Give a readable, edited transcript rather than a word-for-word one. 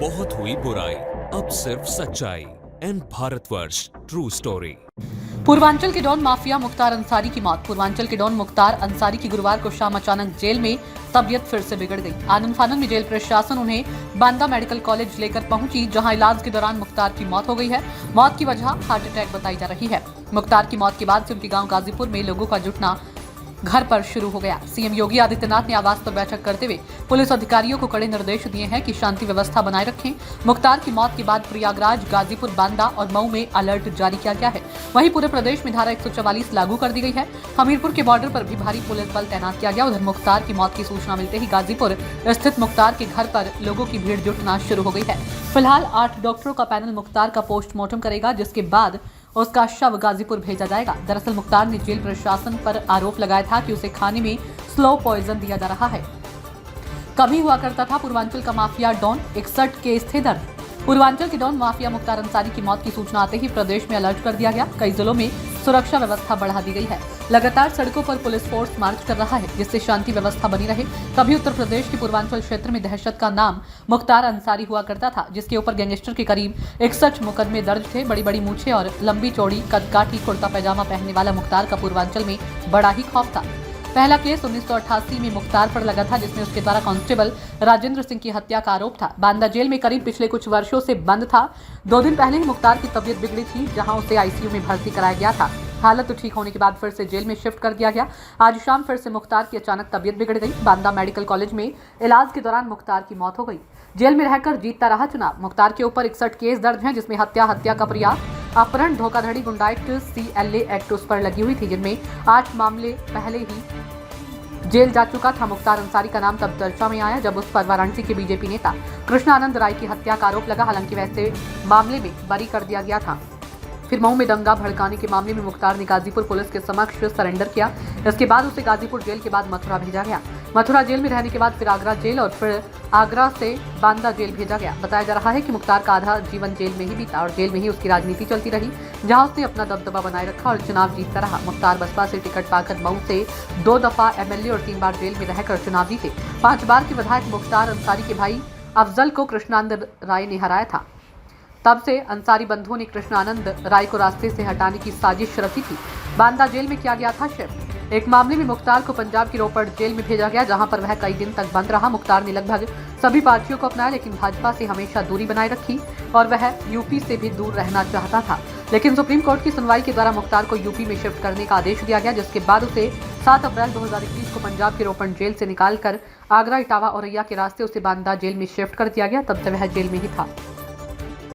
बहुत हुई बुराई, अब सिर्फ सच्चाई। An Bharatvarsh true story. Purvanchal के डॉन माफिया मुख्तार अंसारी की मौत। पूर्वांचल के डॉन मुख्तार अंसारी की गुरुवार को शाम अचानक जेल में तबीयत फिर से बिगड़ गई। आनंद फानन में जेल प्रशासन उन्हें बांदा मेडिकल कॉलेज लेकर पहुंची, जहां इलाज के दौरान मुख्तार की मौत हो गई है। मौत की वजह हार्ट अटैक बताई जा रही है। मुख्तार की मौत के बाद से उनके गांव गाजीपुर में लोगों का जुटना घर पर शुरू हो गया। सीएम योगी आदित्यनाथ ने आवास पर बैठक करते हुए पुलिस अधिकारियों को कड़े निर्देश दिए हैं कि शांति व्यवस्था बनाए रखें। मुख्तार की मौत के बाद प्रयागराज, गाजीपुर, बांदा और मऊ में अलर्ट जारी किया गया है। वहीं पूरे प्रदेश में धारा 144 लागू कर दी गई है। हमीरपुर के बॉर्डर पर भी भारी पुलिस बल तैनात किया गया। उधर मुख्तार की मौत की सूचना मिलते ही गाजीपुर स्थित मुख्तार के घर पर लोगों की भीड़ जुटना शुरू हो गई है। फिलहाल 8 डॉक्टरों का पैनल मुख्तार का पोस्टमार्टम करेगा, जिसके बाद उसका शव गाजीपुर भेजा जाएगा। दरअसल मुख्तार ने जेल प्रशासन पर आरोप लगाया था कि उसे खाने में स्लो पॉइजन दिया जा रहा है। कभी हुआ करता था पूर्वांचल का माफिया डॉन, 61 केस थे दर्ज। पूर्वांचल के डॉन माफिया मुख्तार अंसारी की मौत की सूचना आते ही प्रदेश में अलर्ट कर दिया गया। कई जिलों में सुरक्षा व्यवस्था बढ़ा दी गई है। लगातार सड़कों पर पुलिस फोर्स मार्च कर रहा है, जिससे शांति व्यवस्था बनी रहे। कभी उत्तर प्रदेश के पूर्वांचल क्षेत्र में दहशत का नाम मुख्तार अंसारी हुआ करता था, जिसके ऊपर गैंगस्टर के करीब 61 मुकदमे दर्ज थे। बड़ी बड़ी मूछें और लंबी चौड़ी कदकाठी कुर्ता पैजामा पहनने वाला मुख्तार का पूर्वांचल में बड़ा ही खौफ था। पहला केस 1988 में मुख्तार पर लगा था, जिसमें उसके द्वारा कांस्टेबल राजेंद्र सिंह की हत्या का आरोप था। बांदा जेल में करीब पिछले कुछ वर्षों से बंद था। 2 दिन पहले ही मुख्तार की तबीयत बिगड़ी थी, जहां उसे आईसीयू में भर्ती कराया गया था। हालत ठीक होने के बाद फिर से जेल में शिफ्ट कर दिया गया। आज शाम फिर से मुख्तार की अचानक तबीयत बिगड़ गई। बांदा मेडिकल कॉलेज में इलाज के दौरान मुख्तार की मौत हो गई। जेल में रहकर जीतता रहा चुनाव। मुख्तार के ऊपर 61 केस दर्ज हैं, जिसमें हत्या का प्रयास, अपहरण, धोखाधड़ी, गुंडा एक्ट, CLA एक्ट उस पर लगी हुई थी, जिनमें 8 मामले पहले ही जेल जा चुका था। मुख्तार अंसारी का नाम तब चर्चा में आया जब उस पर वाराणसी के बीजेपी नेता कृष्ण आनंद राय की हत्या का आरोप लगा। हालांकि वैसे मामले में बरी कर दिया गया था। फिर मऊ में दंगा भड़काने के मामले में मुख्तार ने गाजीपुर पुलिस के समक्ष सरेंडर किया। इसके बाद उसे गाजीपुर जेल के बाद मथुरा भेजा गया। मथुरा जेल में रहने के बाद फिर आगरा जेल और फिर आगरा से बांदा जेल भेजा गया। बताया जा रहा है कि मुख्तार का आधा जीवन जेल में ही बीता और जेल में ही उसकी राजनीति चलती रही, जहां उसने अपना दबदबा बनाए रखा और चुनाव जीतता रहा। मुख्तार बसपा से टिकट पाकर मऊ से 2 दफा MLA और 3 बार जेल में रहकर चुनाव जीते। 5 बार के विधायक मुख्तार अंसारी के भाई अफजल को कृष्णानंद राय ने हराया था। तब से अंसारी बंधुओं ने कृष्णानंद राय को रास्ते से हटाने की साजिश रची थी। बांदा जेल में किया गया था शिफ्ट। एक मामले में मुख्तार को पंजाब की रोपड़ जेल में भेजा गया, जहां पर वह कई दिन तक बंद रहा। मुख्तार ने लगभग सभी पार्टियों को अपनाया, लेकिन भाजपा से हमेशा दूरी बनाए रखी और वह यूपी से भी दूर रहना चाहता था। लेकिन सुप्रीम कोर्ट की सुनवाई के द्वारा मुख्तार को यूपी में शिफ्ट करने का आदेश दिया गया, जिसके बाद उसे 7 अप्रैल 2021 को पंजाब के रोपड़ जेल से निकालकर आगरा, इटावा, औरैया के रास्ते उसे बांदा जेल में शिफ्ट कर दिया गया। तब से वह जेल में ही था।